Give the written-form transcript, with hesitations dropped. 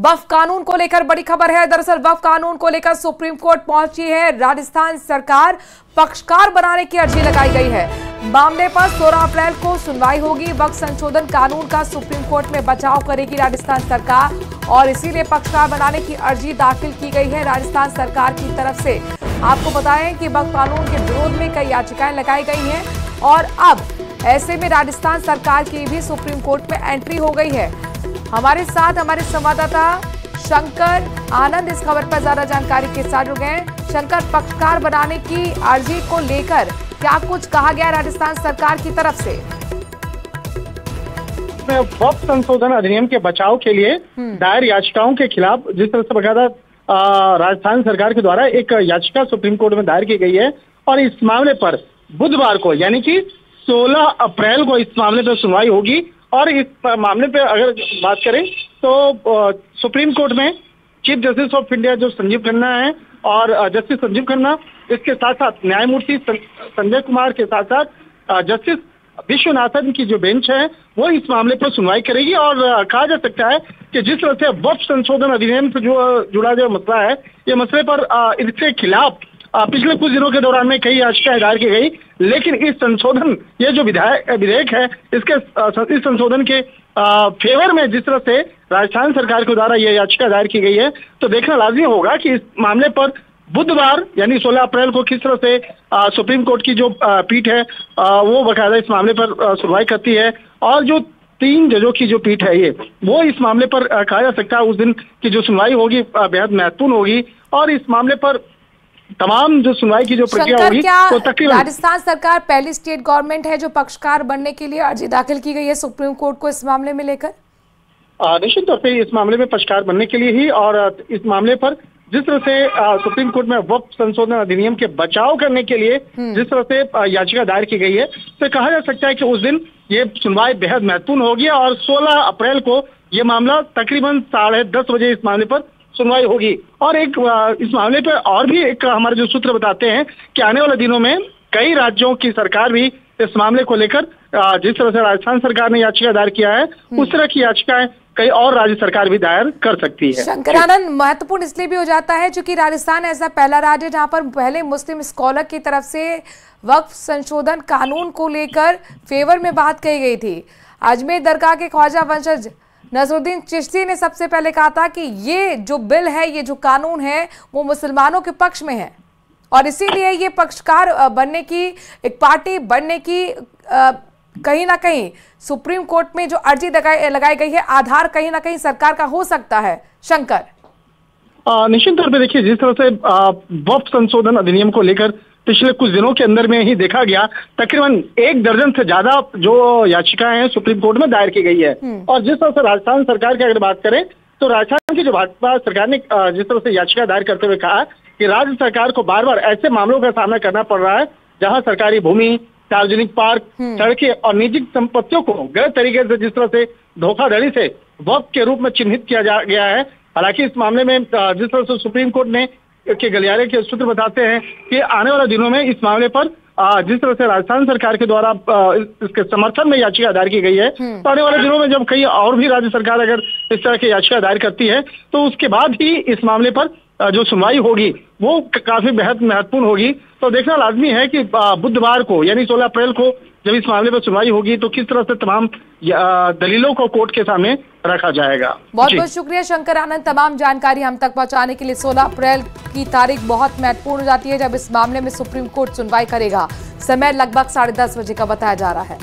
वक्फ कानून को लेकर बड़ी खबर है। दरअसल वक्फ कानून को लेकर सुप्रीम कोर्ट पहुंची है राजस्थान सरकार। पक्षकार बनाने की अर्जी लगाई गई है। मामले पर 16 अप्रैल को सुनवाई होगी। वक्फ संशोधन कानून का सुप्रीम कोर्ट में बचाव करेगी राजस्थान सरकार और इसीलिए पक्षकार बनाने की अर्जी दाखिल की गई है राजस्थान सरकार की तरफ से। आपको बताएं कि वक्फ कानून के विरोध में कई याचिकाएं लगाई गई हैं और अब ऐसे में राजस्थान सरकार की भी सुप्रीम कोर्ट में एंट्री हो गई है। हमारे साथ हमारे संवाददाता शंकर आनंद इस खबर पर ज्यादा जानकारी के साथ जुड़ गए। शंकर, पक्षकार बनाने की अर्जी को लेकर क्या कुछ कहा गया राजस्थान सरकार की तरफ से? वक्फ संशोधन अधिनियम के बचाव के लिए दायर याचिकाओं के खिलाफ जिस तरह से बकायदा राजस्थान सरकार के द्वारा एक याचिका सुप्रीम कोर्ट में दायर की गई है और इस मामले पर बुधवार को यानी कि 16 अप्रैल को इस मामले पर सुनवाई होगी। और इस मामले पे अगर बात करें तो सुप्रीम कोर्ट में चीफ जस्टिस ऑफ इंडिया जो संजीव खन्ना है और जस्टिस संजीव खन्ना, इसके साथ साथ न्यायमूर्ति संजय कुमार के साथ साथ जस्टिस विश्वनाथन की जो बेंच है वो इस मामले पर सुनवाई करेगी। और कहा जा सकता है कि जिस तरह से वक्फ संशोधन अधिनियम से जो जुड़ा जो मसला है, ये मसले पर इसके खिलाफ पिछले कुछ दिनों के दौरान में कई याचिकाएं दायर की गई, लेकिन इस संशोधन ये जो विधेयक है इस संशोधन के फेवर में जिस तरह से राजस्थान सरकार के द्वारा ये याचिका दायर की गई है, तो देखना लाजमी होगा कि इस मामले पर बुधवार यानी 16 अप्रैल को किस तरह से सुप्रीम कोर्ट की जो पीठ है वो बकायदा इस मामले पर सुनवाई करती है। और जो 3 जजों की जो पीठ है ये वो इस मामले पर कहा जा सकता है उस दिन की जो सुनवाई होगी बेहद महत्वपूर्ण होगी। और इस मामले पर तमाम जो सुनवाई की जो प्रक्रिया होगी तो तकरीबन राजस्थान सरकार पहली स्टेट गवर्नमेंट है जो पक्षकार बनने के लिए अर्जी दाखिल की गई है सुप्रीम कोर्ट को इस मामले में लेकर। निश्चित तौर पे इस मामले में पक्षकार बनने के लिए ही और इस मामले पर जिस तरह से सुप्रीम कोर्ट में वक्फ संशोधन अधिनियम के बचाव करने के लिए जिस तरह से याचिका दायर की गई है, तो कहा जा सकता है कि उस दिन ये सुनवाई बेहद महत्वपूर्ण होगी और 16 अप्रैल को ये मामला तकरीबन 10:30 बजे इस मामले पर सुनवाई होगी। और एक इस मामले पर और भी एक हमारे जो सूत्र बताते हैं कि आने वाले दिनों में कई राज्यों की सरकार भी इस मामले को लेकर जिस तरह से राजस्थान सरकार ने याचिका दायर किया है उस तरह की याचिकाएं कई और राज्य सरकार भी दायर कर सकती है। शंकरानंद, महत्वपूर्ण इसलिए भी हो जाता है क्योंकि राजस्थान ऐसा पहला राज्य जहां पर पहले मुस्लिम स्कॉलर की तरफ से वक्फ संशोधन कानून को लेकर फेवर में बात कही गई थी। अजमेर दरगाह के ख्वाजा वंशज नसरुद्दीन चिश्ती ने सबसे पहले कहा था कि ये जो बिल है, ये जो कानून है वो मुसलमानों के पक्ष में है और इसीलिए ये पक्षकार बनने की एक पार्टी बनने की कहीं ना कहीं सुप्रीम कोर्ट में जो अर्जी लगाई गई है आधार कहीं ना कहीं सरकार का हो सकता है। शंकर, निश्चित तौर पे देखिए जिस तरह से वक्फ संशोधन अधिनियम को लेकर पिछले कुछ दिनों के अंदर में ही देखा गया तकरीबन 1 दर्जन से ज्यादा जो याचिकाएं हैं सुप्रीम कोर्ट में दायर की गई है। और जिस तरह से राजस्थान सरकार की अगर बात करें तो राजस्थान की जो भाजपा सरकार ने जिस तरह से याचिका दायर करते हुए कहा कि राज्य सरकार को बार बार ऐसे मामलों का सामना करना पड़ रहा है जहां सरकारी भूमि, सार्वजनिक पार्क, सड़कें और निजी संपत्तियों को गलत तरीके से जिस तरह से धोखाधड़ी से वक्फ के रूप में चिन्हित किया गया है। हालांकि इस मामले में जिस तरह से सुप्रीम कोर्ट ने के गलियारे के सूत्र बताते हैं कि आने वाले दिनों में इस मामले पर जिस तरह से राजस्थान सरकार के द्वारा इसके समर्थन में याचिका दायर की गई है, तो आने वाले दिनों में जब कई और भी राज्य सरकार अगर इस तरह की याचिका दायर करती है तो उसके बाद ही इस मामले पर जो सुनवाई होगी वो काफी बेहद महत्वपूर्ण होगी। तो देखना लाजमी है कि बुधवार को यानी 16 अप्रैल को जब इस मामले पर सुनवाई होगी तो किस तरह से तमाम दलीलों को कोर्ट के सामने रखा जाएगा। बहुत बहुत शुक्रिया शंकर आनंद, तमाम जानकारी हम तक पहुंचाने के लिए। 16 अप्रैल की तारीख बहुत महत्वपूर्ण हो जाती है जब इस मामले में सुप्रीम कोर्ट सुनवाई करेगा। समय लगभग 10:30 बजे का बताया जा रहा है।